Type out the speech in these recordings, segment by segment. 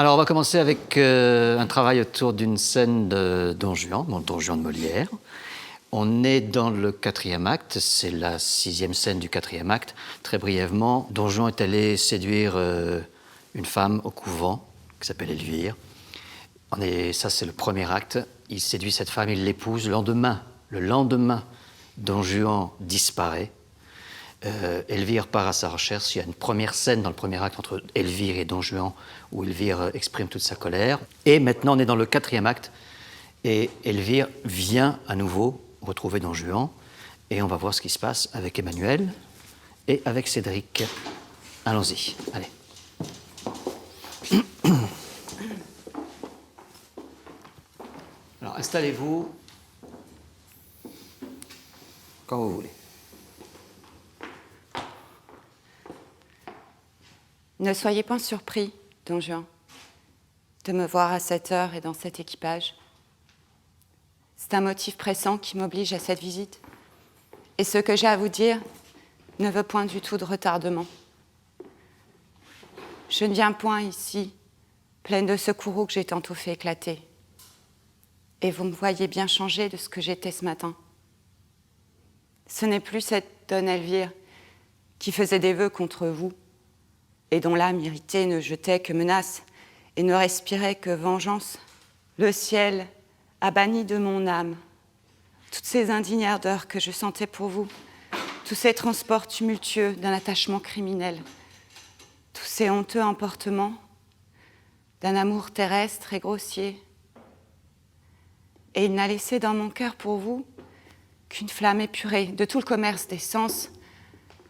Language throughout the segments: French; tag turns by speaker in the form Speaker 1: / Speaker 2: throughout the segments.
Speaker 1: Alors, on va commencer avec un travail autour d'une scène de Don Juan, bon, Don Juan de Molière. On est dans le 4e acte, c'est la 6e scène du 4e acte. Très brièvement, Don Juan est allé séduire une femme au couvent qui s'appelle Elvire. Ça, c'est le 1er acte. Il séduit cette femme, il l'épouse. Le lendemain, Don Juan disparaît. Elvire part à sa recherche. Il y a une première scène dans le 1er acte entre Elvire et Don Juan où Elvire exprime toute sa colère. Et maintenant, on est dans le 4e acte et Elvire vient à nouveau retrouver Don Juan et on va voir ce qui se passe avec Emmanuel et avec Cédric. Allons-y, allez. Alors, installez-vous quand vous voulez.
Speaker 2: Ne soyez point surpris, Don Juan, de me voir à cette heure et dans cet équipage. C'est un motif pressant qui m'oblige à cette visite. Et ce que j'ai à vous dire ne veut point du tout de retardement. Je ne viens point ici, pleine de ce courroux que j'ai tantôt fait éclater. Et vous me voyez bien changé de ce que j'étais ce matin. Ce n'est plus cette Donne Elvire qui faisait des vœux contre vous, et dont l'âme irritée ne jetait que menaces et ne respirait que vengeance. Le ciel a banni de mon âme toutes ces indignes ardeurs que je sentais pour vous, tous ces transports tumultueux d'un attachement criminel, tous ces honteux emportements d'un amour terrestre et grossier. Et il n'a laissé dans mon cœur pour vous qu'une flamme épurée de tout le commerce des sens,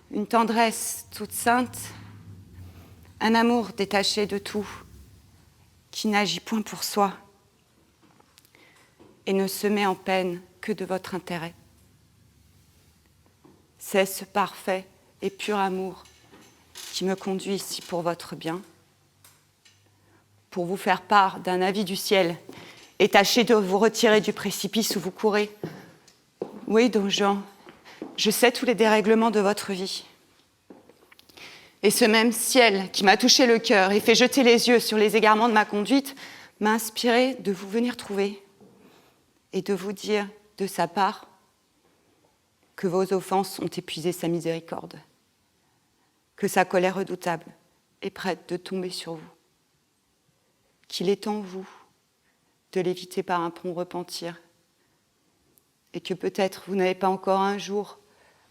Speaker 2: une tendresse toute sainte, un amour détaché de tout, qui n'agit point pour soi et ne se met en peine que de votre intérêt. C'est ce parfait et pur amour qui me conduit ici pour votre bien, pour vous faire part d'un avis du ciel et tâcher de vous retirer du précipice où vous courez. Oui, Don Juan, je sais tous les dérèglements de votre vie. Et ce même ciel qui m'a touché le cœur et fait jeter les yeux sur les égarements de ma conduite m'a inspiré de vous venir trouver et de vous dire de sa part que vos offenses ont épuisé sa miséricorde, que sa colère redoutable est prête de tomber sur vous, qu'il est en vous de l'éviter par un prompt repentir et que peut-être vous n'avez pas encore un jour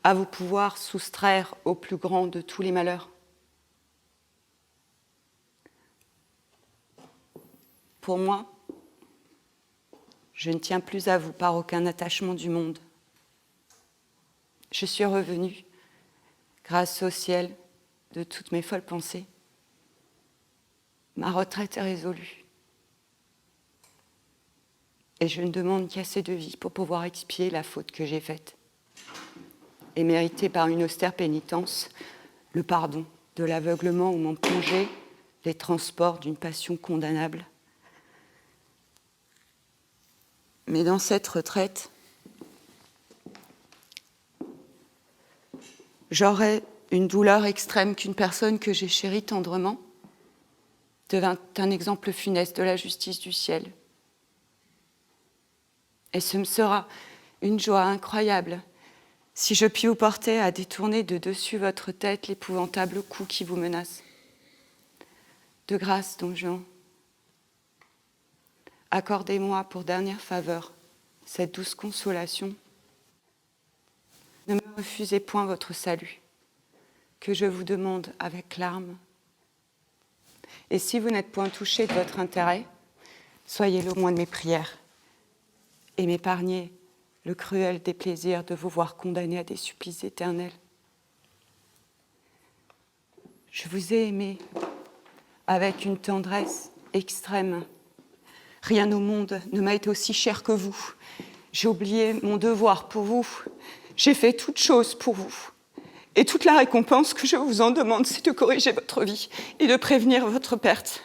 Speaker 2: à vous pouvoir soustraire au plus grand de tous les malheurs. Pour moi, je ne tiens plus à vous par aucun attachement du monde. Je suis revenue, grâce au ciel, de toutes mes folles pensées. Ma retraite est résolue. Et je ne demande qu'assez de vie pour pouvoir expier la faute que j'ai faite et mériter par une austère pénitence le pardon de l'aveuglement où m'ont plongé les transports d'une passion condamnable. Mais dans cette retraite, j'aurai une douleur extrême qu'une personne que j'ai chérie tendrement devint un exemple funeste de la justice du ciel. Et ce me sera une joie incroyable si je puis vous porter à détourner de dessus votre tête l'épouvantable coup qui vous menace. De grâce, Don Juan, accordez-moi pour dernière faveur cette douce consolation. Ne me refusez point votre salut, que je vous demande avec larmes. Et si vous n'êtes point touché de votre intérêt, soyez le moins de mes prières et m'épargnez le cruel déplaisir de vous voir condamné à des supplices éternels. Je vous ai aimé avec une tendresse extrême. Rien au monde ne m'a été aussi cher que vous. J'ai oublié mon devoir pour vous. J'ai fait toute chose pour vous. Et toute la récompense que je vous en demande, c'est de corriger votre vie et de prévenir votre perte.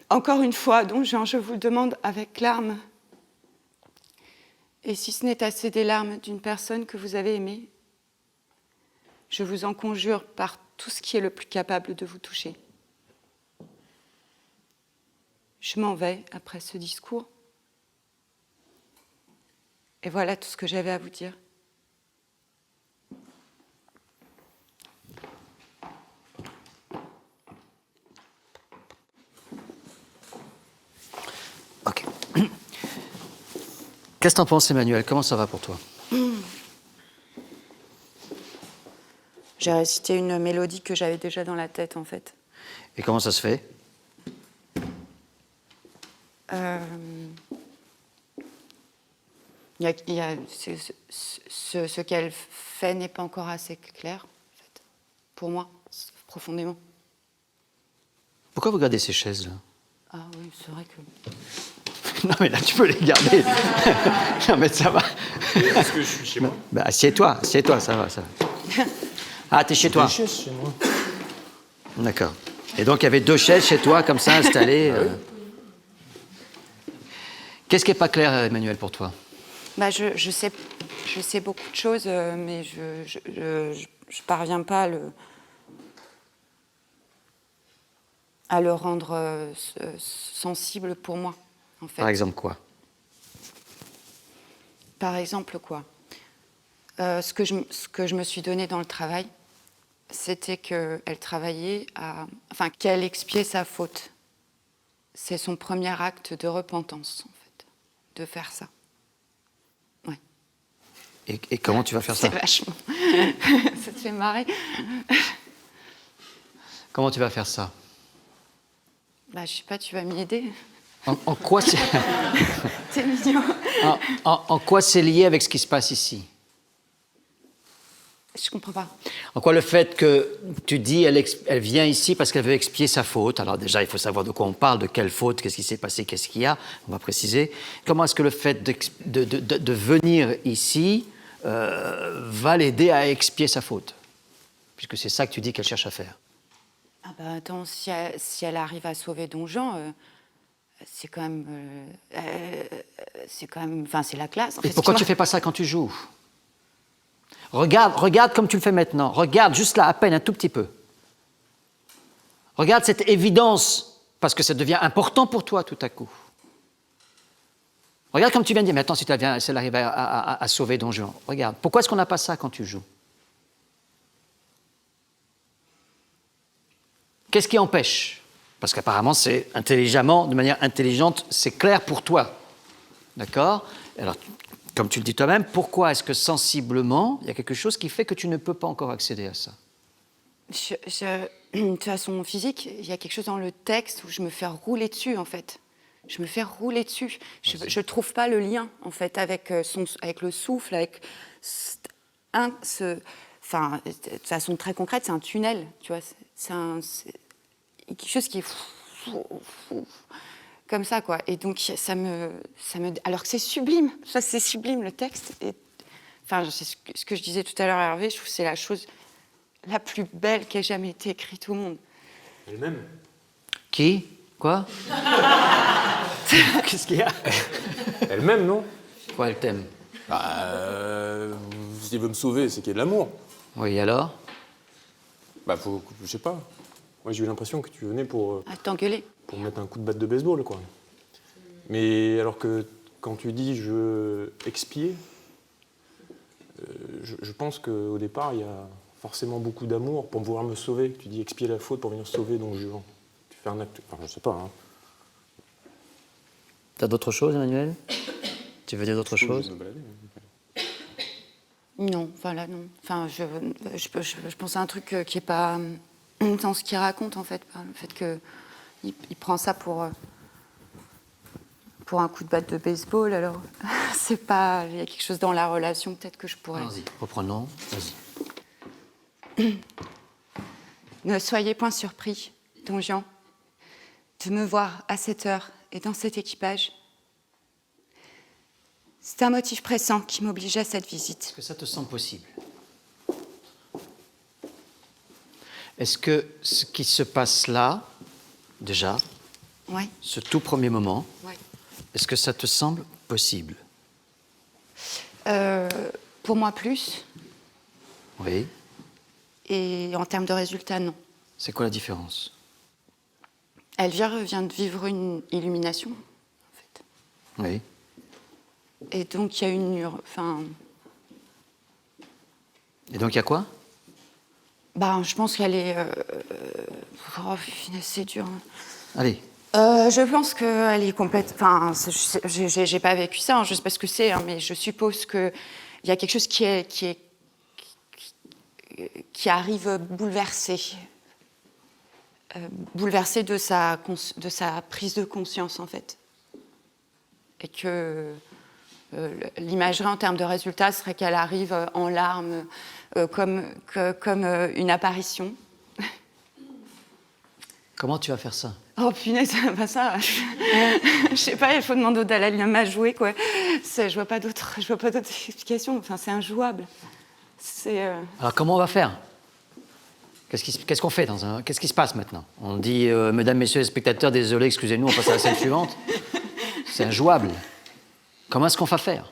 Speaker 2: Encore une fois, Don Juan, je vous le demande avec larmes. Et si ce n'est assez des larmes d'une personne que vous avez aimée, je vous en conjure par tout ce qui est le plus capable de vous toucher. Je m'en vais après ce discours. Et voilà tout ce que j'avais à vous dire.
Speaker 1: Ok. Qu'est-ce que t'en penses, Emmanuel? Comment ça va pour toi?
Speaker 2: J'ai récité une mélodie que j'avais déjà dans la tête, en fait.
Speaker 1: Et comment ça se fait?
Speaker 2: Ce qu'elle fait n'est pas encore assez clair, en fait, pour moi, profondément.
Speaker 1: Pourquoi vous gardez ces chaises-là?
Speaker 2: Ah oui, c'est vrai que...
Speaker 1: Non, mais là, tu peux les garder. Non, mais ça va.
Speaker 3: Est-ce que je suis chez moi?
Speaker 1: Bah, assieds-toi, ça va, ça va. Ah, t'es chez toi?
Speaker 3: Des chaises chez moi.
Speaker 1: D'accord. Et donc, il y avait 2 chaises chez toi, comme ça, installées. Qu'est-ce qui n'est pas clair, Emmanuel, pour toi?
Speaker 2: Bah, je sais beaucoup de choses, mais je parviens pas à le rendre sensible pour moi, en fait.
Speaker 1: Par exemple, quoi?
Speaker 2: Par exemple, quoi? Ce que je me suis donné dans le travail, c'était qu'elle travaillait enfin, qu'elle expiait sa faute. C'est son premier acte de repentance, en fait, de faire ça. Ouais.
Speaker 1: Et comment tu vas faire ça?
Speaker 2: C'est vachement... ça te fait marrer.
Speaker 1: Comment tu vas faire ça?
Speaker 2: Bah, je sais pas, tu vas m'y aider.
Speaker 1: En quoi c'est...
Speaker 2: C'est mignon.
Speaker 1: en quoi c'est lié avec ce qui se passe ici?
Speaker 2: Je comprends pas.
Speaker 1: En quoi le fait que tu dis elle vient ici parce qu'elle veut expier sa faute? Alors déjà, il faut savoir de quoi on parle, de quelle faute, qu'est-ce qui s'est passé, qu'est-ce qu'il y a, on va préciser. Comment est-ce que le fait de venir ici va l'aider à expier sa faute? Puisque c'est ça que tu dis qu'elle cherche à faire.
Speaker 2: Ah bah attends, si elle arrive à sauver Don Juan, c'est quand même... Enfin, c'est la classe. En
Speaker 1: Et
Speaker 2: fait,
Speaker 1: pourquoi tu fais pas ça quand tu joues? Regarde comme tu le fais maintenant. Regarde juste là, à peine, un tout petit peu. Regarde cette évidence, parce que ça devient important pour toi tout à coup. Regarde comme tu viens de dire, mais attends, si elle arrive à sauver Don Juan. Regarde, pourquoi est-ce qu'on n'a pas ça quand tu joues? Qu'est-ce qui empêche? Parce qu'apparemment, c'est intelligemment, de manière intelligente, c'est clair pour toi. D'accord? Alors, comme tu le dis toi-même, pourquoi est-ce que sensiblement, il y a quelque chose qui fait que tu ne peux pas encore accéder à ça?
Speaker 2: De toute façon physique, il y a quelque chose dans le texte où je me fais rouler dessus, en fait. Je me fais rouler dessus. Je ne trouve pas le lien, en fait, avec le souffle, avec... Enfin, de façon très concrète, c'est un tunnel, tu vois. C'est quelque chose qui est... Comme ça, quoi. Et donc, ça me... Alors que c'est sublime. Ça, c'est sublime, le texte. Et, enfin, c'est ce que je disais tout à l'heure à Hervé, je trouve que c'est la chose la plus belle qui ait jamais été écrite au monde.
Speaker 3: Elle-même.
Speaker 1: Qui? Quoi? Qu'est-ce qu'il y a?
Speaker 3: Elle-même, non?
Speaker 1: Quoi, elle t'aime?
Speaker 3: S'il veut me sauver, c'est qu'il y a de l'amour.
Speaker 1: Oui, alors?
Speaker 3: Bah, je sais pas. Moi, j'ai eu l'impression que tu venais pour
Speaker 2: T'engueuler.
Speaker 3: me mettre un coup de batte de baseball, quoi. Mais alors que quand tu dis je veux expier, je pense qu'au départ, il y a forcément beaucoup d'amour pour pouvoir me sauver. Tu dis expier la faute pour venir sauver Don Juan. Tu fais un acte... Enfin, je sais pas, hein.
Speaker 1: T'as d'autres choses, Emmanuel? Tu veux dire d'autres choses?
Speaker 2: Non, voilà, non. Enfin, je pense à un truc qui n'est pas dans ce qu'il raconte, en fait. Le fait qu'il prend ça pour un coup de batte de baseball, alors c'est pas... Il y a quelque chose dans la relation, peut-être que je pourrais...
Speaker 1: Vas-y, reprenons. Vas-y.
Speaker 2: Ne soyez point surpris, Don Juan, de me voir à cette heure et dans cet équipage. C'est un motif pressant qui m'obligeait à cette visite.
Speaker 1: Est-ce que ça te semble possible? Est-ce que ce qui se passe là, déjà,
Speaker 2: Oui.
Speaker 1: ce tout premier moment,
Speaker 2: Ouais.
Speaker 1: est-ce que ça te semble possible?
Speaker 2: Pour moi, plus.
Speaker 1: Oui.
Speaker 2: Et en termes de résultats, non.
Speaker 1: C'est quoi la différence?
Speaker 2: Elvire vient de vivre une illumination, en fait.
Speaker 1: Oui.
Speaker 2: Et donc, il y a une... Enfin...
Speaker 1: Et donc, il y a quoi?
Speaker 2: Je pense qu'elle est... Oh, c'est dur.
Speaker 1: Allez.
Speaker 2: Je pense qu'elle est complète... Enfin, j'ai pas vécu ça, hein, je sais pas ce que c'est, hein, mais je suppose qu'il y a quelque chose qui arrive bouleversé. Bouleversé de sa prise de conscience, en fait. Et que l'imagerie en termes de résultats serait qu'elle arrive en larmes, comme une apparition.
Speaker 1: Comment tu vas faire ça?
Speaker 2: Oh punaise, ça, je sais pas, il faut demander au Dalai Lama à jouer, quoi. Je vois pas d'autre explication. Enfin, c'est injouable.
Speaker 1: Alors, comment on va faire? Qu'est-ce qu'on fait Qu'est-ce qui se passe maintenant? On dit, mesdames, messieurs les spectateurs, désolé, excusez-nous, on passe à la scène suivante. C'est injouable. Comment est-ce qu'on va faire?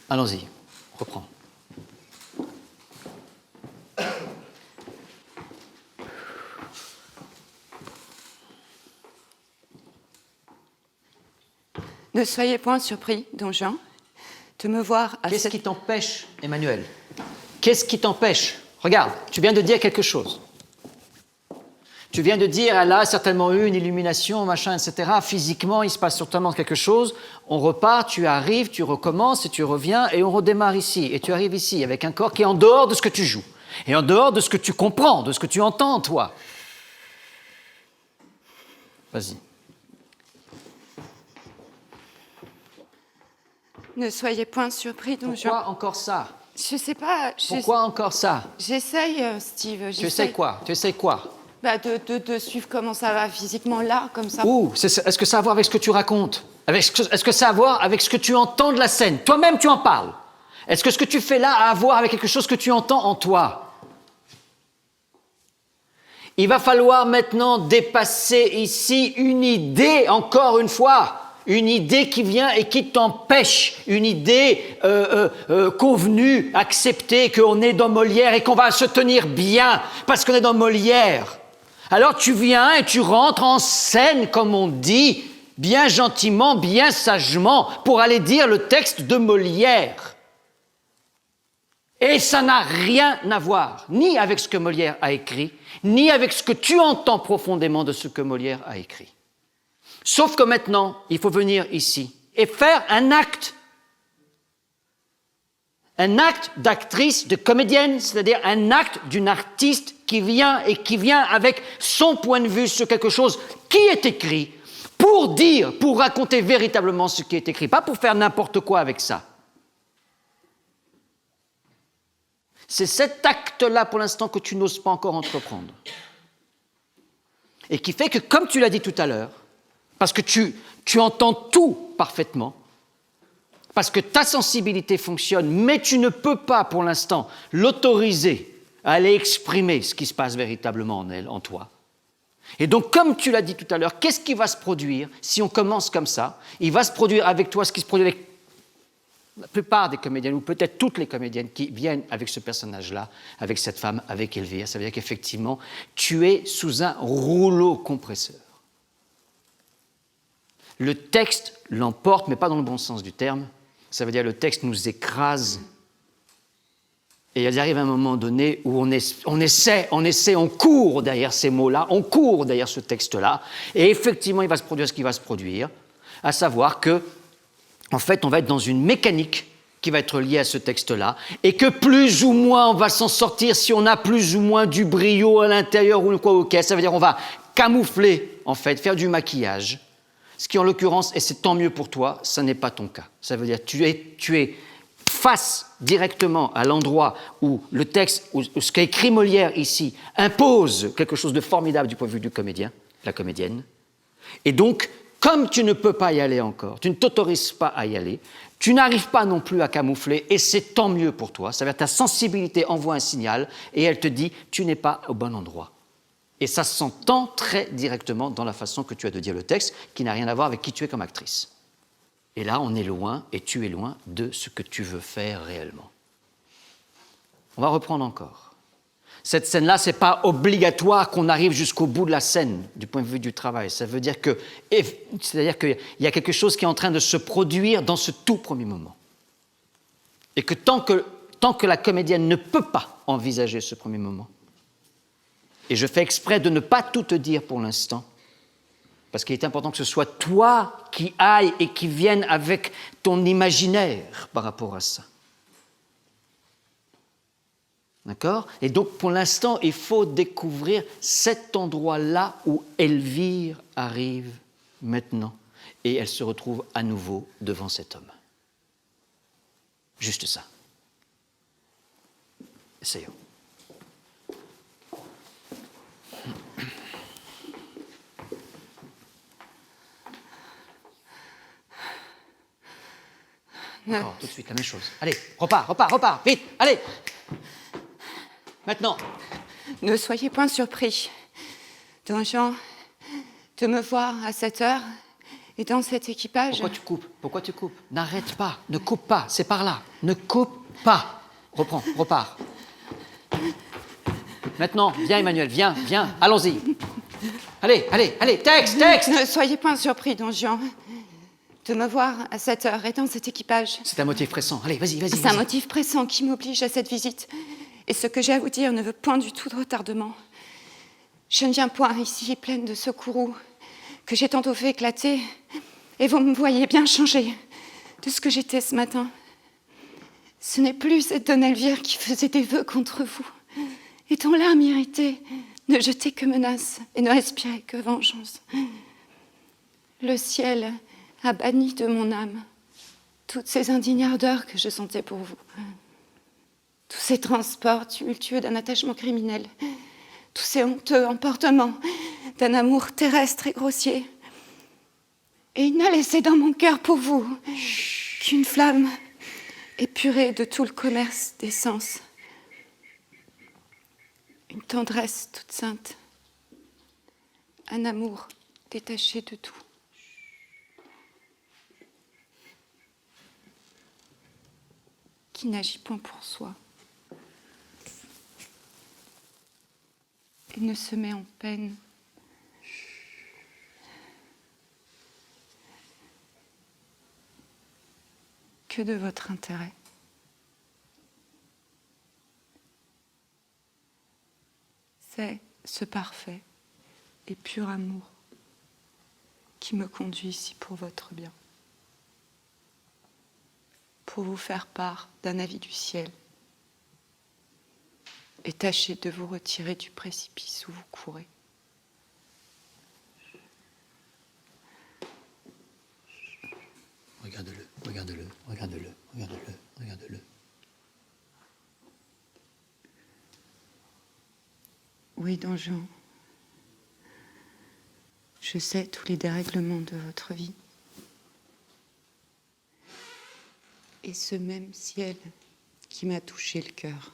Speaker 1: Allons-y, on reprend.
Speaker 2: Ne soyez point surpris, Don Juan, de me voir à
Speaker 1: Qu'est-ce qui t'empêche, Emmanuel? Qu'est-ce qui t'empêche? Regarde, tu viens de dire quelque chose. Tu viens de dire, elle a certainement eu une illumination, machin, etc. Physiquement, il se passe certainement quelque chose. On repart, tu arrives, tu recommences et tu reviens et on redémarre ici. Et tu arrives ici avec un corps qui est en dehors de ce que tu joues. Et en dehors de ce que tu comprends, de ce que tu entends, toi. Vas-y.
Speaker 2: Ne soyez point surpris, Don Juan.
Speaker 1: Pourquoi encore ça?
Speaker 2: Je sais pas.
Speaker 1: Pourquoi encore ça?
Speaker 2: J'essaye, Steve.
Speaker 1: Tu essaies quoi? Tu essaies quoi?
Speaker 2: De suivre comment ça va physiquement là, comme ça.
Speaker 1: Ouh, est-ce que ça a à voir avec ce que tu racontes? Est-ce que ça a à voir avec ce que tu entends de la scène? Toi-même, tu en parles. Est-ce que ce que tu fais là a à voir avec quelque chose que tu entends en toi? Il va falloir maintenant dépasser ici une idée, encore une fois. Une idée qui vient et qui t'empêche, une idée convenue, acceptée, qu'on est dans Molière et qu'on va se tenir bien parce qu'on est dans Molière. Alors tu viens et tu rentres en scène, comme on dit, bien gentiment, bien sagement, pour aller dire le texte de Molière. Et ça n'a rien à voir, ni avec ce que Molière a écrit, ni avec ce que tu entends profondément de ce que Molière a écrit. Sauf que maintenant, il faut venir ici et faire un acte d'actrice, de comédienne, c'est-à-dire un acte d'une artiste qui vient avec son point de vue sur quelque chose qui est écrit pour raconter véritablement ce qui est écrit, pas pour faire n'importe quoi avec ça. C'est cet acte-là, pour l'instant, que tu n'oses pas encore entreprendre. Et qui fait que, comme tu l'as dit tout à l'heure, parce que tu entends tout parfaitement, parce que ta sensibilité fonctionne, mais tu ne peux pas, pour l'instant, l'autoriser à aller exprimer ce qui se passe véritablement en elle, en toi. Et donc, comme tu l'as dit tout à l'heure, qu'est-ce qui va se produire si on commence comme ça? Il va se produire avec toi ce qui se produit avec la plupart des comédiennes, ou peut-être toutes les comédiennes qui viennent avec ce personnage-là, avec cette femme, avec Elvire. Ça veut dire qu'effectivement, tu es sous un rouleau compresseur. Le texte l'emporte, mais pas dans le bon sens du terme. Ça veut dire que le texte nous écrase. Et il arrive un moment donné où on essaie, on court derrière ces mots-là, on court derrière ce texte-là, et effectivement, il va se produire ce qui va se produire, à savoir que, en fait, on va être dans une mécanique qui va être liée à ce texte-là, et que plus ou moins on va s'en sortir si on a plus ou moins du brio à l'intérieur ou quoi, ok. Ça veut dire qu'on va camoufler, en fait, faire du maquillage. Ce qui, en l'occurrence, et c'est tant mieux pour toi, ça n'est pas ton cas. Ça veut dire que tu es face directement à l'endroit où le texte, où ce qu'a écrit Molière ici, impose quelque chose de formidable du point de vue du comédien, la comédienne. Et donc, comme tu ne peux pas y aller encore, tu ne t'autorises pas à y aller, tu n'arrives pas non plus à camoufler, et c'est tant mieux pour toi. Ça veut dire que ta sensibilité envoie un signal, et elle te dit, tu n'es pas au bon endroit. Et ça s'entend très directement dans la façon que tu as de dire le texte, qui n'a rien à voir avec qui tu es comme actrice. Et là, on est loin, et tu es loin de ce que tu veux faire réellement. On va reprendre encore. Cette scène-là, ce n'est pas obligatoire qu'on arrive jusqu'au bout de la scène, du point de vue du travail. Ça veut dire que, c'est-à-dire qu'il y a quelque chose qui est en train de se produire dans ce tout premier moment. Et que tant que la comédienne ne peut pas envisager ce premier moment, et je fais exprès de ne pas tout te dire pour l'instant, parce qu'il est important que ce soit toi qui ailles et qui viennes avec ton imaginaire par rapport à ça. D'accord ? Et donc, pour l'instant, il faut découvrir cet endroit-là où Elvire arrive maintenant. Et elle se retrouve à nouveau devant cet homme. Juste ça. Essayons. Encore, tout de suite, la même chose. Allez, repars, vite, allez. Maintenant.
Speaker 2: Ne soyez point surpris, Don Juan, de me voir à cette heure et dans cet équipage.
Speaker 1: Pourquoi tu coupes? N'arrête pas, ne coupe pas, c'est par là. Ne coupe pas. Reprends, repars. Maintenant, viens Emmanuel, viens, allons-y. Allez, texte.
Speaker 2: Ne soyez point surpris, Don Juan, de me voir à cette heure et dans cet équipage.
Speaker 1: C'est un motif pressant, allez, vas-y.
Speaker 2: C'est un motif pressant qui m'oblige à cette visite. Et ce que j'ai à vous dire ne veut point du tout de retardement. Je ne viens point ici pleine de ce courroux que j'ai tantôt fait éclater, et vous me voyez bien changé de ce que j'étais ce matin. Ce n'est plus cette Don Elvire qui faisait des vœux contre vous, et dont l'âme irritée ne jetait que menaces et ne respirait que vengeance. Le ciel a banni de mon âme toutes ces indignes ardeurs que je sentais pour vous. Tous ces transports tumultueux d'un attachement criminel, tous ces honteux emportements d'un amour terrestre et grossier. Et il n'a laissé dans mon cœur pour vous qu'une flamme épurée de tout le commerce des sens. Une tendresse toute sainte, un amour détaché de tout. Qui n'agit point pour soi. Et ne se met en peine que de votre intérêt. C'est ce parfait et pur amour qui me conduit ici pour votre bien, pour vous faire part d'un avis du ciel et tâchez de vous retirer du précipice où vous courez.
Speaker 1: Regarde-le.
Speaker 2: Oui, Don Juan, je sais tous les dérèglements de votre vie. Et ce même ciel qui m'a touché le cœur.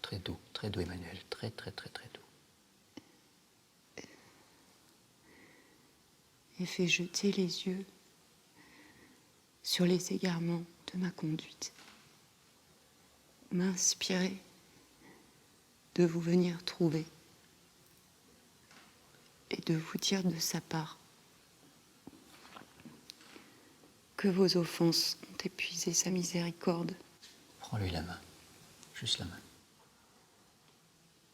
Speaker 1: Très doux, Emmanuel, très doux.
Speaker 2: Et fait jeter les yeux sur les égarements de ma conduite. M'inspirer de vous venir trouver et de vous dire de sa part que vos offenses ont épuisé sa miséricorde.
Speaker 1: Prends-lui la main, juste la main,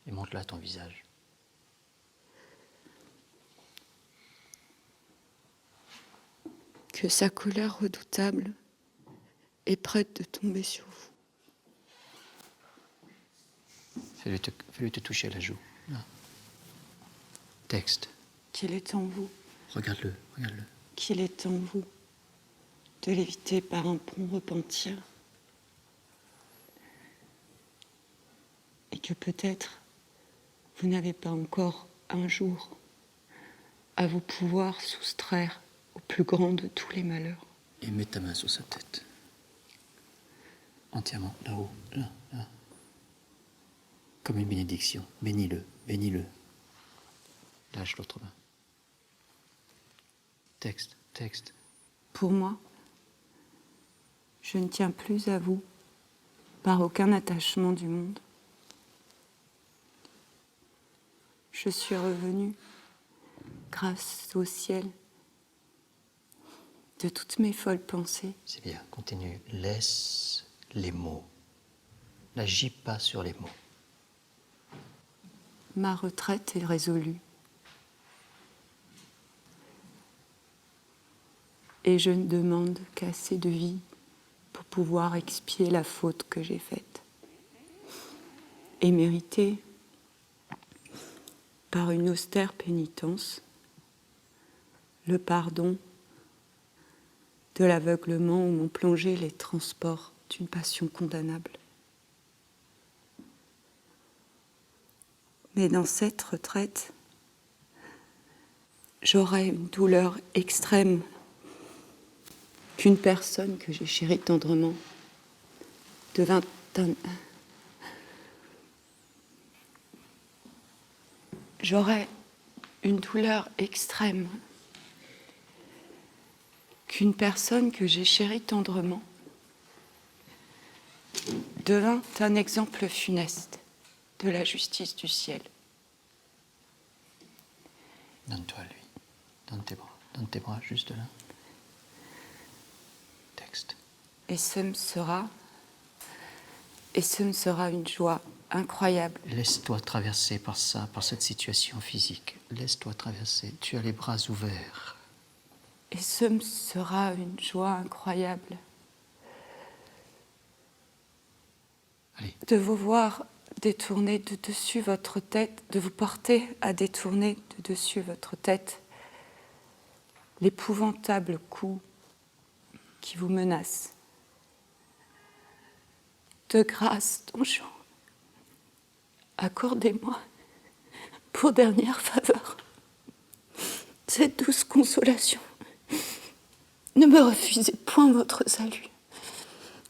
Speaker 1: et montre-la à ton visage.
Speaker 2: Que sa colère redoutable est prête de tomber sur vous.
Speaker 1: Fais-lui te toucher la joue. Là. Texte.
Speaker 2: Qu'il est en vous.
Speaker 1: Regarde-le.
Speaker 2: Qu'il est en vous de l'éviter par un prompt repentir. Et que peut-être vous n'avez pas encore un jour à vous pouvoir soustraire au plus grand de tous les malheurs.
Speaker 1: Et mets ta main sur sa tête. Entièrement, là-haut, là. Comme une bénédiction. Bénis-le. Lâche l'autre main. Texte.
Speaker 2: Pour moi, je ne tiens plus à vous par aucun attachement du monde. Je suis revenue, grâce au ciel, de toutes mes folles pensées.
Speaker 1: C'est bien, continue. Laisse les mots. N'agis pas sur les mots.
Speaker 2: Ma retraite est résolue. Et je ne demande qu'assez de vie pour pouvoir expier la faute que j'ai faite et mériter, par une austère pénitence, le pardon de l'aveuglement où m'ont plongé les transports d'une passion condamnable. Mais dans cette retraite, j'aurai une douleur extrême qu'une personne que j'ai chérie tendrement devint un... J'aurai une douleur extrême qu'une personne que j'ai chérie tendrement devint un exemple funeste de la justice du ciel.
Speaker 1: Donne-toi à lui. Donne tes bras. Donne tes bras juste là. Texte.
Speaker 2: Et ce me sera une joie incroyable.
Speaker 1: Laisse-toi traverser par ça, par cette situation physique. Laisse-toi traverser. Tu as les bras ouverts.
Speaker 2: Et ce me sera une joie incroyable.
Speaker 1: Allez.
Speaker 2: De vous voir détourner de dessus votre tête, de vous porter à détourner de dessus votre tête l'épouvantable coup qui vous menace. De grâce, Don Juan, accordez-moi pour dernière faveur cette douce consolation. Ne me refusez point votre salut,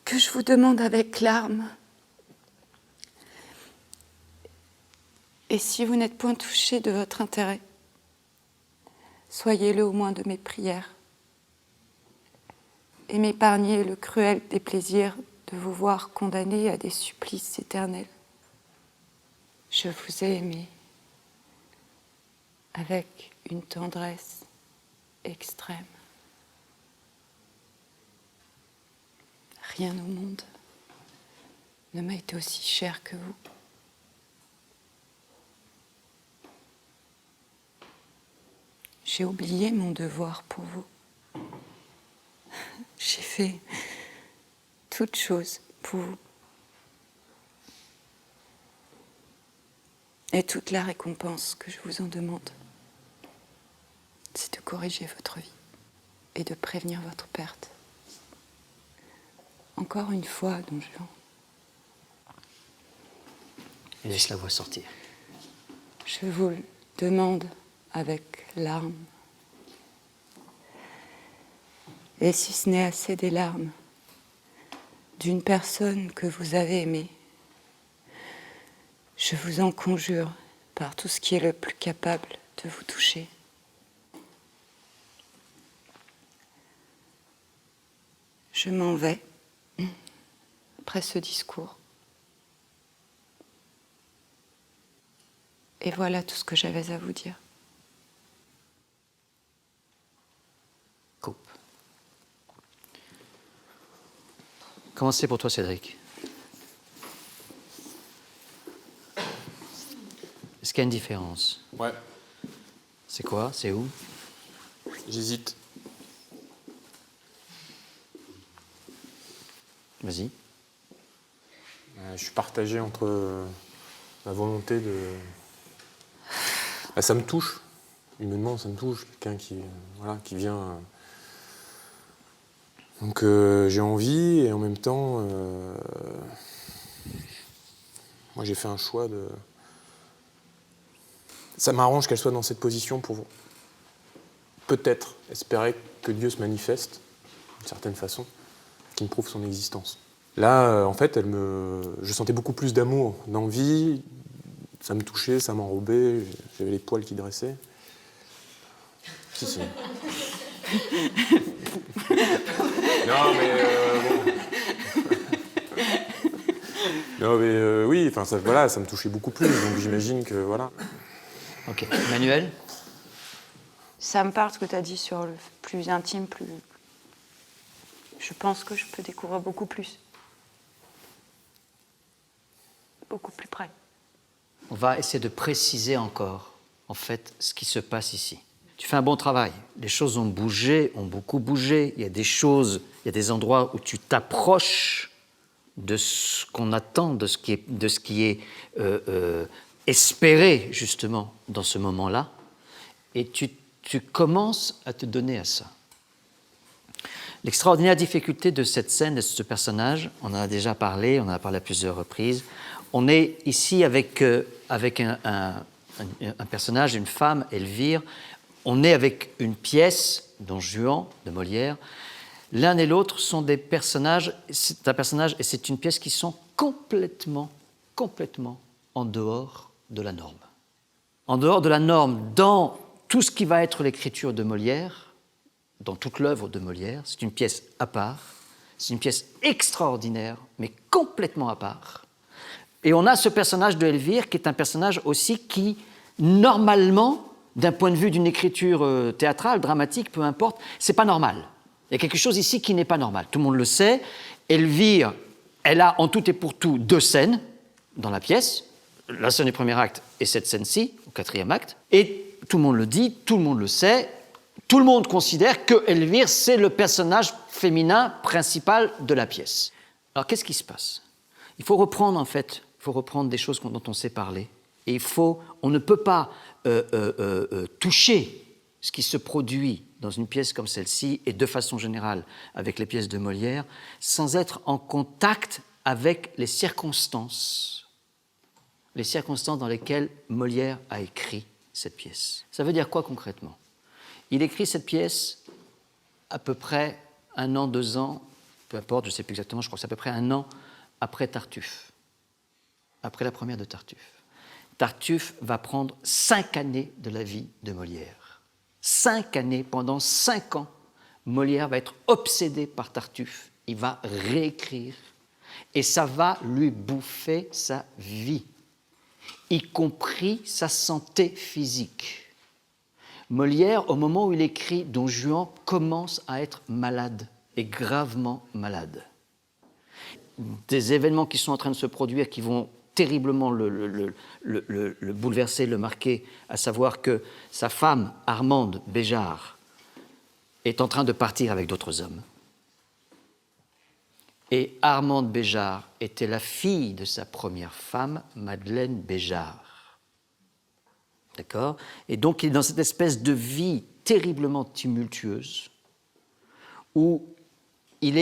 Speaker 2: que je vous demande avec larmes. Et si vous n'êtes point touché de votre intérêt, soyez-le au moins de mes prières, et m'épargnez le cruel déplaisir de vous voir condamné à des supplices éternels. Je vous ai aimé avec une tendresse extrême. Rien au monde ne m'a été aussi cher que vous. J'ai oublié mon devoir pour vous. J'ai fait toute chose pour vous. Et toute la récompense que je vous en demande, c'est de corriger votre vie et de prévenir votre perte. Encore une fois, Don Juan.
Speaker 1: Et laisse la voix sortir.
Speaker 2: Je vous le demande avec larmes. Et si ce n'est assez des larmes d'une personne que vous avez aimée, je vous en conjure par tout ce qui est le plus capable de vous toucher. Je m'en vais après ce discours. Et voilà tout ce que j'avais à vous dire.
Speaker 1: Coupe. Comment c'est pour toi, Cédric? Est-ce qu'il y a une différence?
Speaker 3: Ouais,
Speaker 1: C'est quoi? C'est où?
Speaker 3: j'hésite.
Speaker 1: Vas-y.
Speaker 3: Je suis partagé entre la volonté de... ça me touche. Humainement, ça me touche. Quelqu'un qui vient... Donc j'ai envie et en même temps... moi, j'ai fait un choix de... Ça m'arrange qu'elle soit dans cette position pour peut-être espérer que Dieu se manifeste d'une certaine façon, qui me prouve son existence. Là, en fait, je sentais beaucoup plus d'amour, d'envie, ça me touchait, ça m'enrobait, j'avais les poils qui dressaient. Si. Non, mais bon. Non, mais oui, enfin, ça me touchait beaucoup plus, donc j'imagine que voilà.
Speaker 1: Ok. Emmanuel?
Speaker 2: Ça me parle ce que tu as dit sur le plus intime, plus. Je pense que je peux découvrir beaucoup plus. Beaucoup plus près.
Speaker 1: On va essayer de préciser encore, en fait, ce qui se passe ici. Tu fais un bon travail. Les choses ont bougé, ont beaucoup bougé. Il y a des choses, il y a des endroits où tu t'approches de ce qu'on attend, de ce qui est espéré, justement, dans ce moment-là. Et tu commences à te donner à ça. L'extraordinaire difficulté de cette scène, de ce personnage, on en a déjà parlé, on en a parlé à plusieurs reprises. On est ici avec un personnage, une femme, Elvire. On est avec une pièce, Don Juan, de Molière. L'un et l'autre sont des personnages, c'est un personnage et c'est une pièce qui sont complètement en dehors de la norme. En dehors de la norme, dans tout ce qui va être l'écriture de Molière, dans toute l'œuvre de Molière, c'est une pièce à part, c'est une pièce extraordinaire, mais complètement à part. Et on a ce personnage de Elvire qui est un personnage aussi qui, normalement, d'un point de vue d'une écriture théâtrale, dramatique, peu importe, c'est pas normal. Il y a quelque chose ici qui n'est pas normal. Tout le monde le sait. Elvire, elle a en tout et pour tout 2 scènes dans la pièce, la scène du premier acte et cette scène-ci, au 4e acte. Et tout le monde le dit, tout le monde le sait, tout le monde considère que Elvire, c'est le personnage féminin principal de la pièce. Alors, qu'est-ce qui se passe? Il faut reprendre, en fait, des choses dont on sait parler. Et on ne peut pas toucher ce qui se produit dans une pièce comme celle-ci, et de façon générale avec les pièces de Molière, sans être en contact avec les circonstances dans lesquelles Molière a écrit cette pièce. Ça veut dire quoi concrètement? Il écrit cette pièce à peu près 1 an, 2 ans, peu importe, je ne sais plus exactement, je crois que c'est à peu près 1 an après Tartuffe, après la première de Tartuffe. Tartuffe va prendre 5 années de la vie de Molière. 5 années, pendant 5 ans, Molière va être obsédé par Tartuffe. Il va réécrire et ça va lui bouffer sa vie, y compris sa santé physique. Molière, au moment où il écrit Don Juan, commence à être malade et gravement malade. Des événements qui sont en train de se produire qui vont terriblement le bouleverser, le marquer, à savoir que sa femme, Armande Béjart, est en train de partir avec d'autres hommes. Et Armande Béjart était la fille de sa première femme, Madeleine Béjart. D'accord? Et donc il est dans cette espèce de vie terriblement tumultueuse où il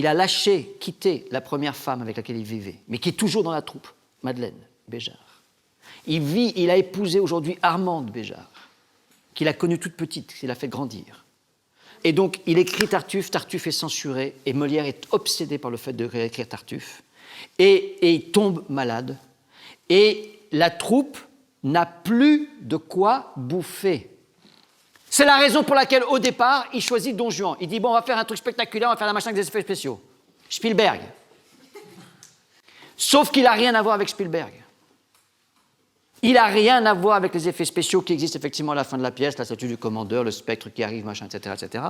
Speaker 1: a lâché, quitté la première femme avec laquelle il vivait, mais qui est toujours dans la troupe, Madeleine Béjart. Il a épousé aujourd'hui Armande Béjart, qu'il a connue toute petite, qu'il a fait grandir. Et donc, il écrit Tartuffe, Tartuffe est censuré, et Molière est obsédé par le fait de réécrire Tartuffe, et il tombe malade, et la troupe n'a plus de quoi bouffer. C'est la raison pour laquelle, au départ, il choisit Don Juan. Il dit, bon, on va faire un truc spectaculaire, on va faire la machin avec des effets spéciaux. Spielberg. Sauf qu'il n'a rien à voir avec Spielberg. Il n'a rien à voir avec les effets spéciaux qui existent effectivement à la fin de la pièce, la statue du commandeur, le spectre qui arrive, machin, etc., etc.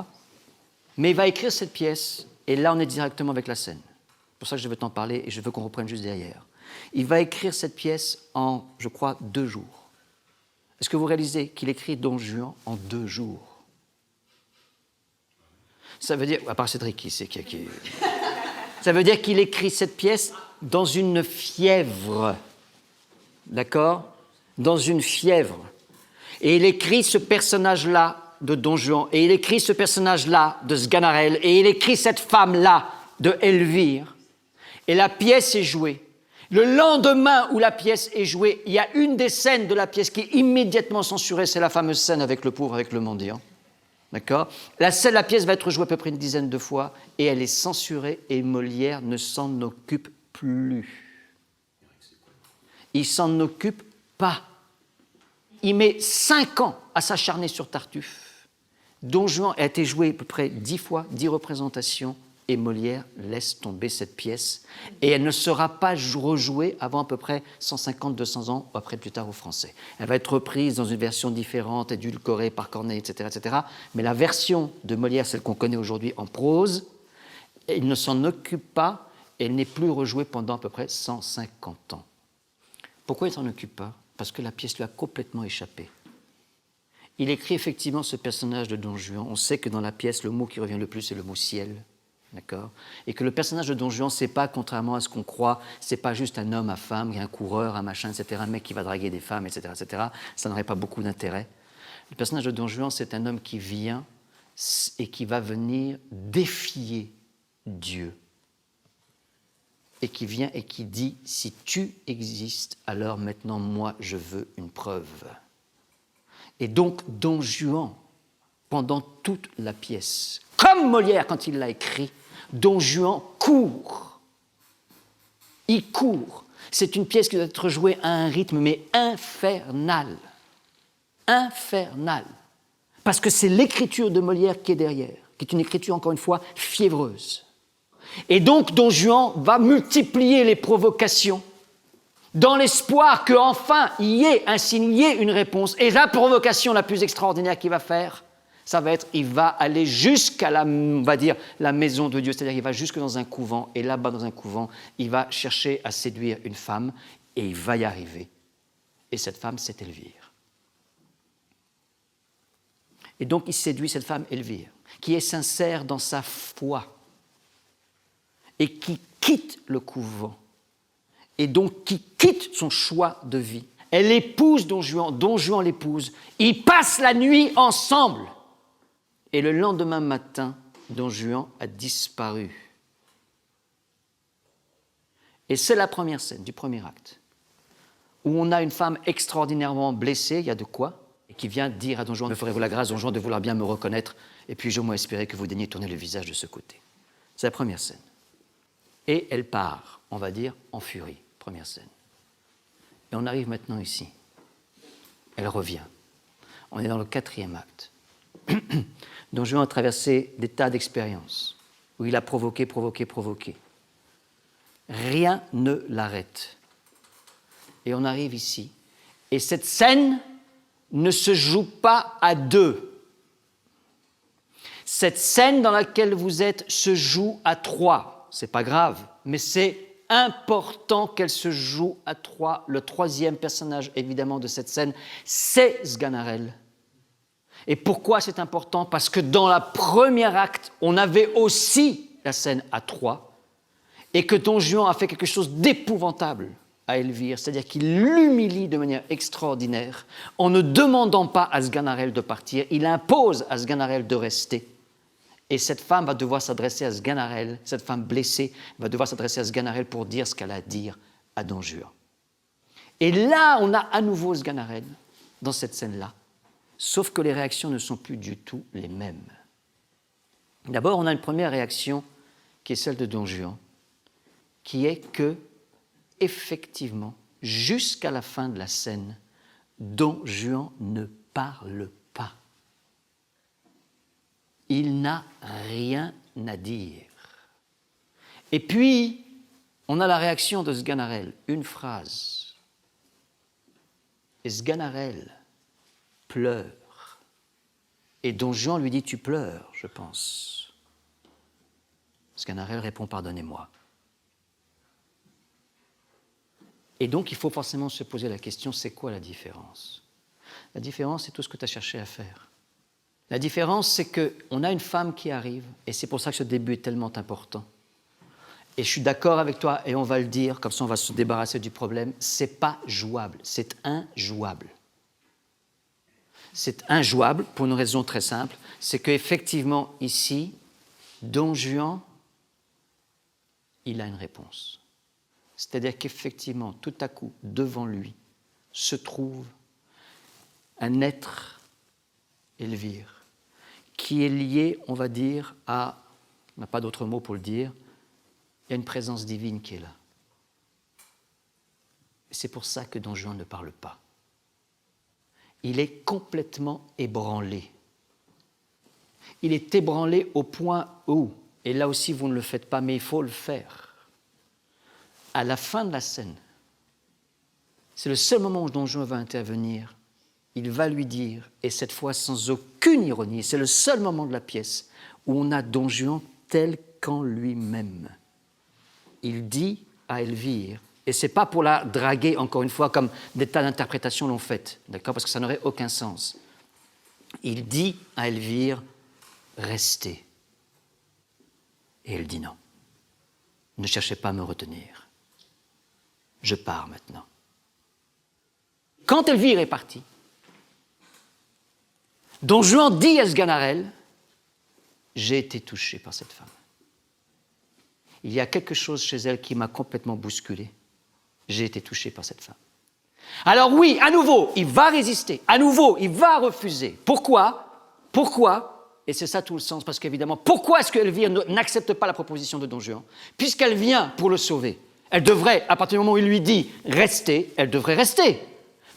Speaker 1: Mais il va écrire cette pièce, et là, on est directement avec la scène. C'est pour ça que je veux t'en parler, et je veux qu'on reprenne juste derrière. Il va écrire cette pièce en, je crois, 2 jours. Est-ce que vous réalisez qu'il écrit Don Juan en 2 jours? Ça veut dire, à part Cédric qui ça veut dire qu'il écrit cette pièce dans une fièvre, d'accord? Dans une fièvre. Et il écrit ce personnage-là de Don Juan, et il écrit ce personnage-là de Sganarelle, et il écrit cette femme-là de Elvire, et la pièce est jouée. Le lendemain où la pièce est jouée, il y a une des scènes de la pièce qui est immédiatement censurée, c'est la fameuse scène avec le pauvre, avec le mendiant. D'accord? La pièce va être jouée à peu près une dizaine de fois, et elle est censurée, et Molière ne s'en occupe plus. Il s'en occupe pas. Il met 5 ans à s'acharner sur Tartuffe. Don Juan a été joué à peu près 10 fois, 10 représentations, et Molière laisse tomber cette pièce et elle ne sera pas rejouée avant à peu près 150-200 ans ou après plus tard au français. Elle va être reprise dans une version différente, édulcorée par Corneille, etc., etc. Mais la version de Molière, celle qu'on connaît aujourd'hui en prose, il ne s'en occupe pas et elle n'est plus rejouée pendant à peu près 150 ans. Pourquoi il ne s'en occupe pas? Parce que la pièce lui a complètement échappé. Il écrit effectivement ce personnage de Don Juan. On sait que dans la pièce, le mot qui revient le plus, c'est le mot ciel. D'accord? Et que le personnage de Don Juan, c'est pas, contrairement à ce qu'on croit, c'est pas juste un homme à femme, un coureur, un machin, etc., un mec qui va draguer des femmes, etc., etc. Ça n'aurait pas beaucoup d'intérêt. Le personnage de Don Juan, c'est un homme qui vient et qui va venir défier Dieu. Et qui vient et qui dit, si tu existes, alors maintenant, moi, je veux une preuve. Et donc, Don Juan, pendant toute la pièce, comme Molière quand il l'a écrit, Don Juan court. Il court. C'est une pièce qui doit être jouée à un rythme, mais infernal. Infernal. Parce que c'est l'écriture de Molière qui est derrière, qui est une écriture, encore une fois, fiévreuse. Et donc, Don Juan va multiplier les provocations dans l'espoir qu'enfin il y ait un signe, il y ait une réponse. Et la provocation la plus extraordinaire qu'il va faire, ça va être, il va aller jusqu'à la, on va dire, la maison de Dieu, c'est-à-dire qu'il va jusque dans un couvent, et là-bas dans un couvent, il va chercher à séduire une femme, et il va y arriver. Et cette femme, c'est Elvire. Et donc, il séduit cette femme, Elvire, qui est sincère dans sa foi, et qui quitte le couvent, et donc qui quitte son choix de vie. Elle épouse Don Juan l'épouse, ils passent la nuit ensemble. Et le lendemain matin, Don Juan a disparu. Et c'est la première scène du premier acte, où on a une femme extraordinairement blessée, il y a de quoi, et qui vient dire à Don Juan, me ferez-vous la grâce, Don Juan, de vouloir bien me reconnaître, et puis je m'en espérer que vous daigniez tourner le visage de ce côté. C'est la première scène. Et elle part, on va dire, en furie, première scène. Et on arrive maintenant ici. Elle revient. On est dans le quatrième acte. Don Juan a traversé des tas d'expériences, où il a provoqué. Rien ne l'arrête. Et on arrive ici. Et cette scène ne se joue pas à deux. Cette scène dans laquelle vous êtes se joue à trois. C'est pas grave, mais c'est important qu'elle se joue à trois. Le troisième personnage, évidemment, de cette scène, c'est Sganarelle. Et pourquoi c'est important? Parce que dans le premier acte, on avait aussi la scène à trois, et que Don Juan a fait quelque chose d'épouvantable à Elvire, c'est-à-dire qu'il l'humilie de manière extraordinaire, en ne demandant pas à Sganarelle de partir, il impose à Sganarelle de rester. Et cette femme va devoir s'adresser à Sganarelle, cette femme blessée va devoir s'adresser à Sganarelle pour dire ce qu'elle a à dire à Don Juan. Et là, on a à nouveau Sganarelle, dans cette scène-là, sauf que les réactions ne sont plus du tout les mêmes. D'abord, on a une première réaction qui est celle de Don Juan, qui est que, effectivement, jusqu'à la fin de la scène, Don Juan ne parle pas. Il n'a rien à dire. Et puis, on a la réaction de Sganarelle, une phrase. Et Sganarelle pleure. Et Don Juan lui dit, tu pleures, je pense. Sganarelle répond, pardonnez-moi. Et donc, il faut forcément se poser la question, c'est quoi la différence? La différence, c'est tout ce que tu as cherché à faire. La différence, c'est qu'on a une femme qui arrive, et c'est pour ça que ce début est tellement important. Et je suis d'accord avec toi, et on va le dire, comme ça on va se débarrasser du problème, c'est pas jouable, c'est injouable. C'est injouable pour une raison très simple, c'est qu'effectivement, ici, Don Juan, il a une réponse. C'est-à-dire qu'effectivement, tout à coup, devant lui, se trouve un être, Elvire, qui est lié, on va dire, à, on n'a pas d'autre mot pour le dire, il y a une présence divine qui est là. C'est pour ça que Don Juan ne parle pas. Il est complètement ébranlé. Il est ébranlé au point où Et là aussi, vous ne le faites pas, mais il faut le faire. À la fin de la scène, c'est le seul moment où Don Juan va intervenir. Il va lui dire, et cette fois sans aucune ironie, c'est le seul moment de la pièce où on a Don Juan tel qu'en lui-même. Il dit à Elvire, et ce n'est pas pour la draguer, encore une fois, comme des tas d'interprétations l'ont fait, d'accord, parce que ça n'aurait aucun sens. Il dit à Elvire, restez. Et elle dit non. Ne cherchez pas à me retenir. Je pars maintenant. Quand Elvire est partie, Don Juan dit à Sganarelle, j'ai été touché par cette femme. Il y a quelque chose chez elle qui m'a complètement bousculé. J'ai été touché par cette femme. Alors oui, à nouveau, il va résister. À nouveau, il va refuser. Pourquoi ? Et c'est ça tout le sens, parce qu'évidemment, pourquoi est-ce qu'Elvire n'accepte pas la proposition de Don Juan ? Puisqu'elle vient pour le sauver. Elle devrait, à partir du moment où il lui dit « restez », elle devrait rester.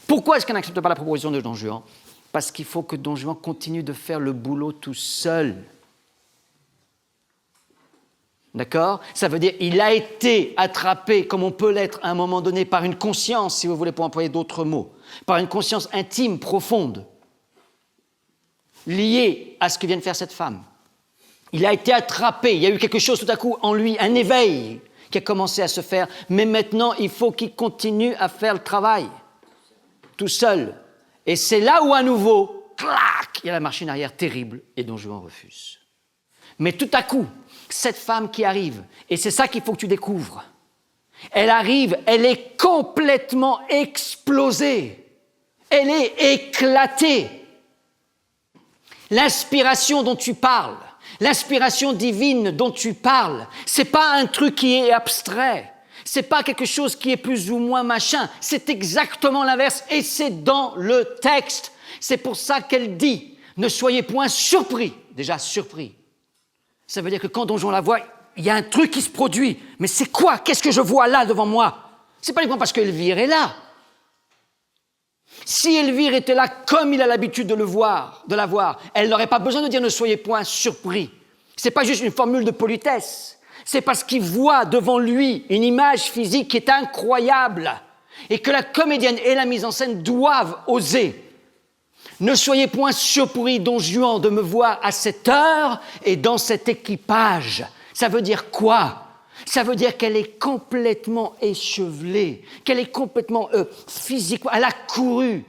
Speaker 1: Pourquoi est-ce qu'elle n'accepte pas la proposition de Don Juan ? Parce qu'il faut que Don Juan continue de faire le boulot tout seul. D'accord ? Ça veut dire qu'il a été attrapé, comme on peut l'être à un moment donné, par une conscience, si vous voulez, pour employer d'autres mots, par une conscience intime, profonde, liée à ce que vient de faire cette femme. Il a été attrapé, il y a eu quelque chose tout à coup en lui, un éveil qui a commencé à se faire, mais maintenant il faut qu'il continue à faire le travail, tout seul. Et c'est là où à nouveau, clac, il y a la machine arrière terrible et Don Juan refuse. Mais tout à coup, cette femme qui arrive, et c'est ça qu'il faut que tu découvres, elle arrive, elle est complètement explosée, elle est éclatée. L'inspiration dont tu parles, l'inspiration divine dont tu parles, c'est pas un truc qui est abstrait, c'est pas quelque chose qui est plus ou moins machin, c'est exactement l'inverse et c'est dans le texte. C'est pour ça qu'elle dit, ne soyez point surpris, déjà surpris. Ça veut dire que quand Don Juan la voit, il y a un truc qui se produit. Mais c'est quoi ? Qu'est-ce que je vois là devant moi ? C'est pas uniquement parce qu'Elvire est là. Si Elvire était là comme il a l'habitude de la voir, elle n'aurait pas besoin de dire ne soyez point surpris. C'est pas juste une formule de politesse. C'est parce qu'il voit devant lui une image physique qui est incroyable et que la comédienne et la mise en scène doivent oser. Ne soyez point surpris, Don Juan, de me voir à cette heure et dans cet équipage. Ça veut dire quoi ? Ça veut dire qu'elle est complètement échevelée, qu'elle est complètement physique. Elle a couru,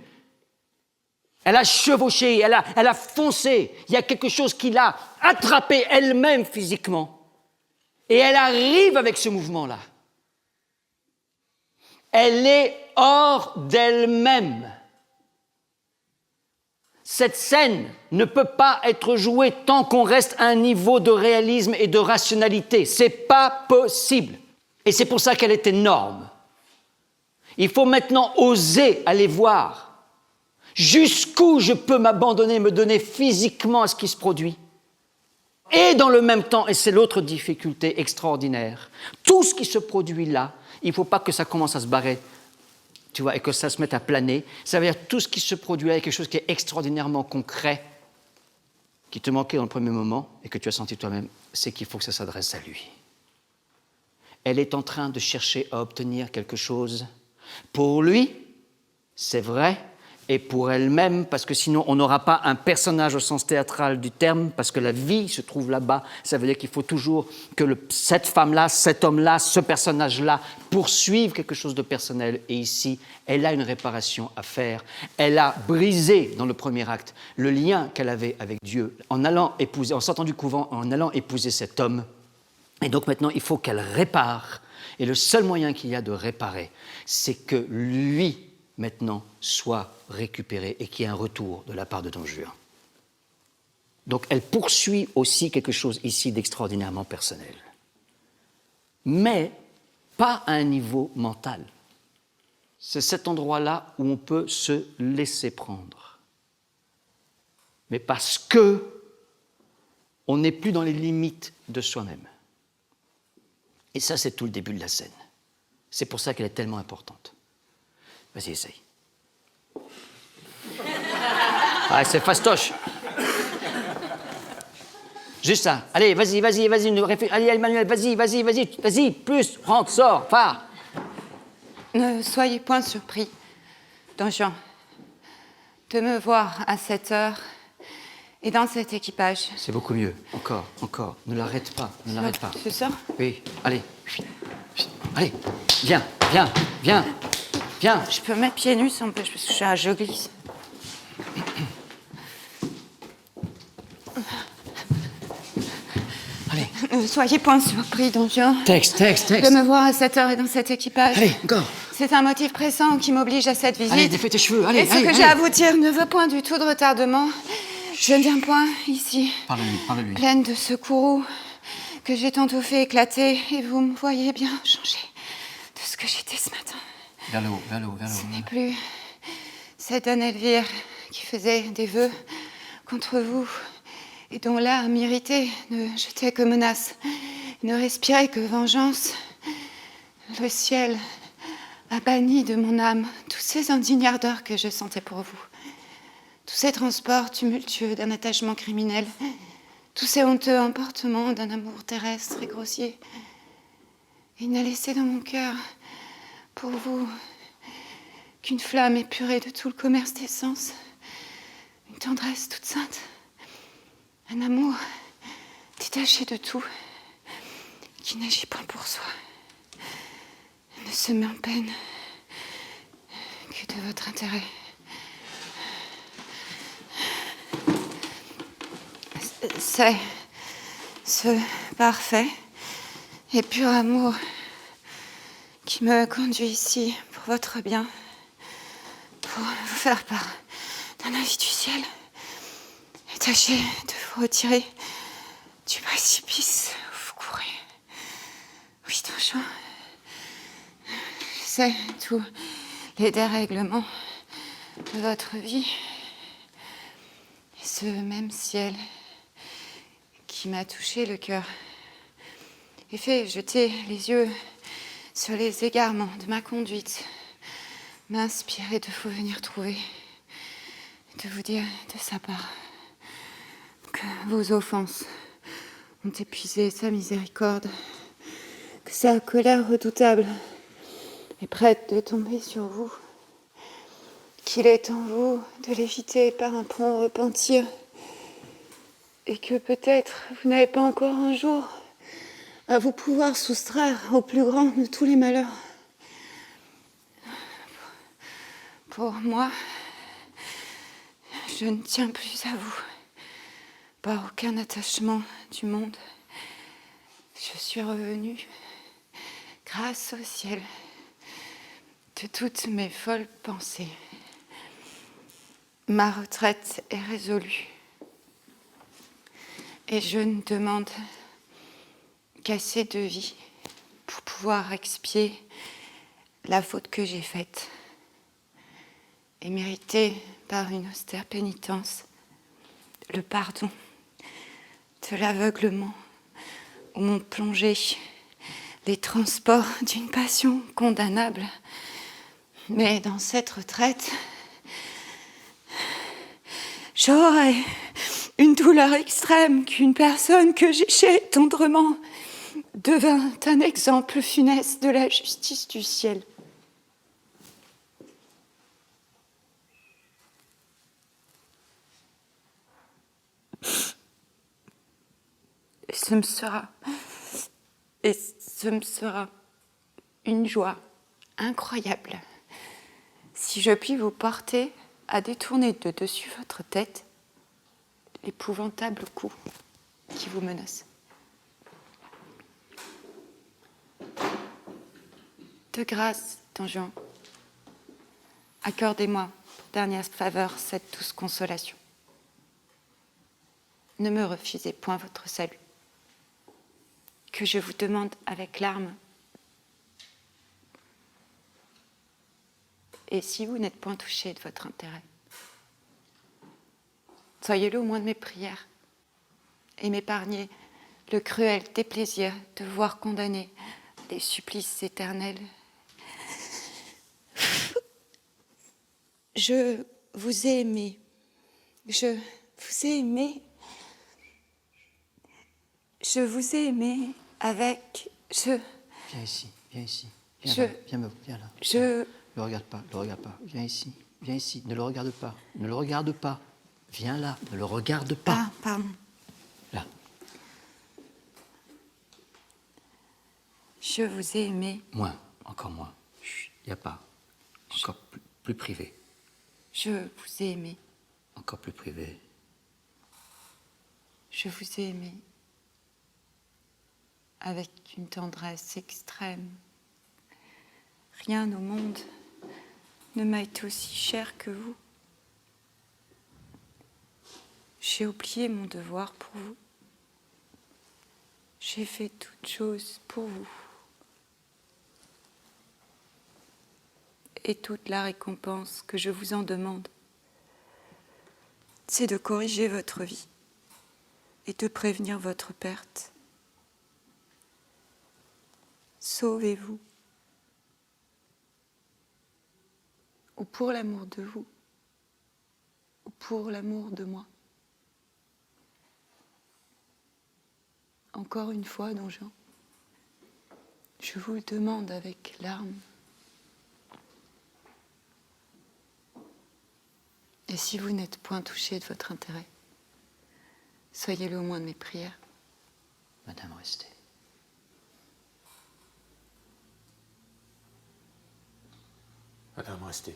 Speaker 1: elle a chevauché, elle a foncé. Il y a quelque chose qui l'a attrapée elle-même physiquement. Et elle arrive avec ce mouvement-là. Elle est hors d'elle-même. Cette scène ne peut pas être jouée tant qu'on reste à un niveau de réalisme et de rationalité. C'est pas possible. Et c'est pour ça qu'elle est énorme. Il faut maintenant oser aller voir jusqu'où je peux m'abandonner, me donner physiquement à ce qui se produit. Et dans le même temps, et c'est l'autre difficulté extraordinaire, tout ce qui se produit là, il ne faut pas que ça commence à se barrer. Tu vois, et que ça se mette à planer. Ça veut dire tout ce qui se produit là est quelque chose qui est extraordinairement concret, qui te manquait dans le premier moment et que tu as senti toi-même, c'est qu'il faut que ça s'adresse à lui. Elle est en train de chercher à obtenir quelque chose pour lui, c'est vrai, et pour elle-même, parce que sinon on n'aura pas un personnage au sens théâtral du terme, parce que la vie se trouve là-bas. Ça veut dire qu'il faut toujours que cette femme-là, cet homme-là, ce personnage-là poursuive quelque chose de personnel. Et ici, elle a une réparation à faire. Elle a brisé, dans le premier acte, le lien qu'elle avait avec Dieu en sortant du couvent, en allant épouser cet homme. Et donc maintenant, il faut qu'elle répare. Et le seul moyen qu'il y a de réparer, c'est que lui, maintenant, soit récupéré et qu'il y ait un retour de la part de Don Juan. Donc elle poursuit aussi quelque chose ici d'extraordinairement personnel. Mais pas à un niveau mental. C'est cet endroit-là où on peut se laisser prendre. Mais parce que on n'est plus dans les limites de soi-même. Et ça, c'est tout le début de la scène. C'est pour ça qu'elle est tellement importante. Vas-y, essaye. Ah, c'est fastoche. Juste ça. Allez, vas-y, allez, Emmanuel, vas-y, plus, rentre, sors, pars.
Speaker 2: Ne soyez point surpris, Don Juan, de me voir à cette heure et dans cet équipage.
Speaker 1: C'est beaucoup mieux. Encore. Ne l'arrête pas.
Speaker 2: C'est ça?
Speaker 1: Oui, allez. Allez, viens.
Speaker 2: Je peux mettre pieds nus sans parce que je glisse.
Speaker 1: Allez.
Speaker 2: Ne soyez point surpris, Don Juan.
Speaker 1: Texte.
Speaker 2: De me voir à cette heure et dans cet équipage.
Speaker 1: Allez, encore.
Speaker 2: C'est un motif pressant qui m'oblige à cette visite.
Speaker 1: Allez, défais tes cheveux, allez.
Speaker 2: Et ce que j'ai à vous dire ne veut point du tout de retardement. Je ne viens point ici,
Speaker 1: Parle-lui.
Speaker 2: pleine de ce courroux que j'ai tantôt fait éclater, et vous me voyez bien changer de ce que j'étais ce matin.
Speaker 1: Vers le haut.
Speaker 2: Ce n'est plus cette Donne Elvire qui faisait des vœux contre vous et dont l'âme irritée ne jetait que menaces, ne respirait que vengeance. Le ciel a banni de mon âme tous ces indignes ardeurs que je sentais pour vous. Tous ces transports tumultueux d'un attachement criminel, tous ces honteux emportements d'un amour terrestre et grossier. Il n'a laissé dans mon cœur, pour vous, qu'une flamme épurée de tout le commerce des sens, une tendresse toute sainte, un amour détaché de tout, qui n'agit point pour soi, ne se met en peine que de votre intérêt. C'est ce parfait et pur amour qui me conduit ici pour votre bien, pour vous faire part d'un avis du ciel et tâcher de vous retirer du précipice où vous courez. Oui, Don Juan, je sais tous les dérèglements de votre vie et ce même ciel qui m'a touché le cœur et fait jeter les yeux sur les égarements de ma conduite, m'a inspiré de vous venir trouver, de vous dire de sa part que vos offenses ont épuisé sa miséricorde, que sa colère redoutable est prête de tomber sur vous, qu'il est en vous de l'éviter par un prompt repentir, et que peut-être vous n'avez pas encore un jour à vous pouvoir soustraire au plus grand de tous les malheurs. Pour moi, je ne tiens plus à vous, par aucun attachement du monde. Je suis revenue, grâce au ciel, de toutes mes folles pensées. Ma retraite est résolue. Et je ne demande qu'assez de vie pour pouvoir expier la faute que j'ai faite et mériter par une austère pénitence le pardon de l'aveuglement où m'ont plongé les transports d'une passion condamnable. Mais dans cette retraite, j'aurai une douleur extrême qu'une personne que j'échais tendrement devint un exemple funeste de la justice du ciel. Et ce me sera une joie incroyable si je puis vous porter à détourner de dessus votre tête l'épouvantable coup qui vous menace. De grâce, Don Juan, accordez-moi pour dernière faveur cette douce consolation. Ne me refusez point votre salut, que je vous demande avec larmes. Et si vous n'êtes point touché de votre intérêt, soyez-le au moins de mes prières et m'épargnez le cruel déplaisir de voir condamner les supplices éternels. Je vous ai aimé. Je vous ai aimé. Je vous ai aimé avec...
Speaker 1: Viens ici, viens ici. Viens là. Ne le regarde pas, Viens ici, ne le regarde pas. Viens là, ne le regarde pas.
Speaker 2: Ah, pardon.
Speaker 1: Là.
Speaker 2: Je vous ai aimé.
Speaker 1: Moins, encore moins. Il n'y a pas. Encore plus privé.
Speaker 2: Je vous ai aimé.
Speaker 1: Encore plus privé.
Speaker 2: Je vous ai aimé. Avec une tendresse extrême. Rien au monde ne m'a été aussi cher que vous. J'ai oublié mon devoir pour vous. J'ai fait toute chose pour vous. Et toute la récompense que je vous en demande, c'est de corriger votre vie et de prévenir votre perte. Sauvez-vous. Ou pour l'amour de vous, ou pour l'amour de moi. Encore une fois, Don Juan, je vous le demande avec larmes. Et si vous n'êtes point touché de votre intérêt, soyez-le au moins de mes prières.
Speaker 1: Madame, restez.
Speaker 3: Madame, restez.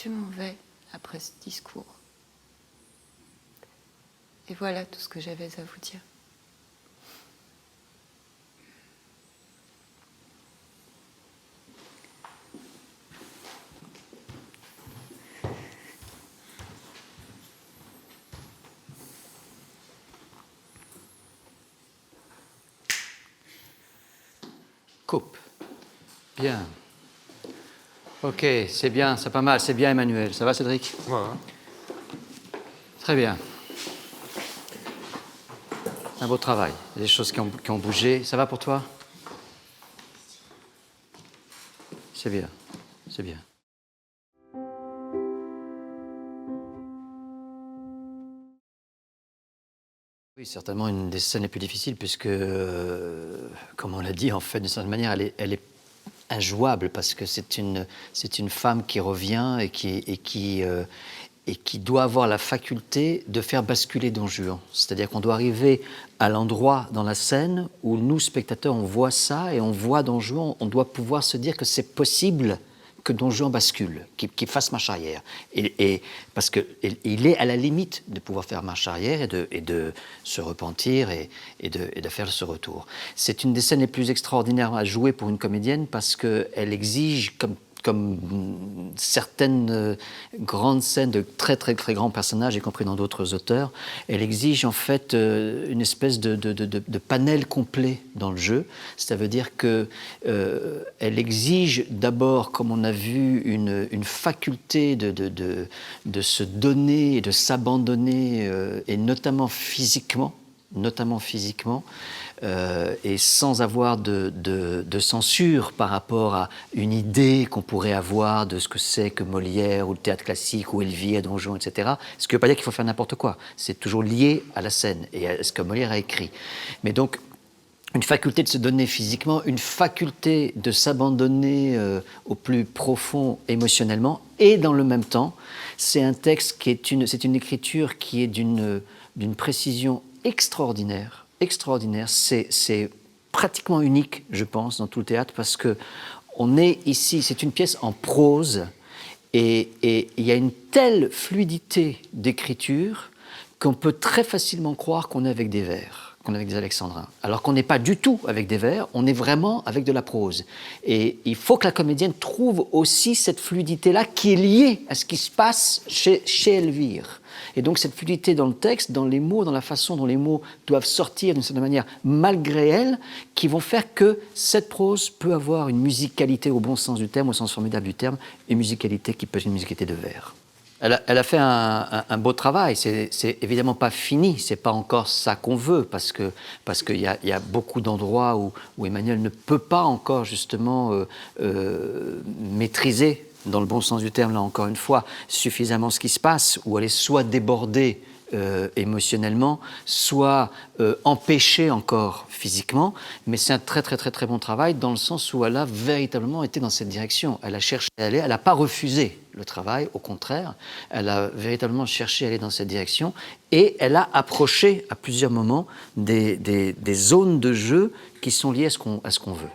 Speaker 2: Je m'en vais après ce discours. Et voilà tout ce que j'avais à vous dire.
Speaker 1: Coupe. Bien. Ok, c'est bien, c'est pas mal, c'est bien Emmanuel. Ça va Cédric?
Speaker 3: Ouais.
Speaker 1: Très bien. Un beau travail. Il y a des choses qui ont bougé. Ça va pour toi? C'est bien, c'est bien. Oui, certainement une des scènes les plus difficiles puisque, comme on l'a dit, en fait, d'une certaine manière, elle est injouable parce que c'est une femme qui revient et qui doit avoir la faculté de faire basculer Don Juan. C'est-à-dire qu'on doit arriver à l'endroit dans la scène où nous, spectateurs, on voit ça et on voit Don Juan, on doit pouvoir se dire que c'est possible que Don Juan bascule, qu'il fasse marche arrière. Et parce qu'il est à la limite de pouvoir faire marche arrière et de se repentir et de faire ce retour. C'est une des scènes les plus extraordinaires à jouer pour une comédienne parce qu'elle exige, comme certaines grandes scènes de très très très grands personnages, y compris dans d'autres auteurs, elle exige en fait une espèce de panel complet dans le jeu. Ça veut dire que elle exige d'abord, comme on a vu, une faculté de se donner et de s'abandonner, et notamment physiquement, et sans avoir de censure par rapport à une idée qu'on pourrait avoir de ce que c'est que Molière ou le théâtre classique ou Elvire, Don Juan, etc. Ce qui ne veut pas dire qu'il faut faire n'importe quoi. C'est toujours lié à la scène et à ce que Molière a écrit. Mais donc, une faculté de se donner physiquement, une faculté de s'abandonner au plus profond émotionnellement, et dans le même temps, c'est un texte qui est c'est une écriture qui est d'une précision extraordinaire. C'est pratiquement unique, je pense, dans tout le théâtre, parce que on est ici, c'est une pièce en prose, et il y a une telle fluidité d'écriture qu'on peut très facilement croire qu'on est avec des vers, qu'on est avec des alexandrins, alors qu'on n'est pas du tout avec des vers, on est vraiment avec de la prose. Et il faut que la comédienne trouve aussi cette fluidité-là qui est liée à ce qui se passe chez Elvire. Et donc cette fluidité dans le texte, dans les mots, dans la façon dont les mots doivent sortir d'une certaine manière, malgré elle, qui vont faire que cette prose peut avoir une musicalité au bon sens du terme, au sens formidable du terme, une musicalité qui peut être une musicalité de vers. Elle a fait un beau travail, c'est évidemment pas fini, c'est pas encore ça qu'on veut, parce qu'il y a beaucoup d'endroits où Emmanuel ne peut pas encore justement maîtriser, dans le bon sens du terme, là encore une fois, suffisamment ce qui se passe, où elle est soit débordée émotionnellement, soit empêchée encore physiquement, mais c'est un très très très très bon travail dans le sens où elle a véritablement été dans cette direction. Elle a cherché à aller, elle n'a pas refusé le travail, au contraire, elle a véritablement cherché à aller dans cette direction et elle a approché à plusieurs moments des zones de jeu qui sont liées à ce qu'on veut.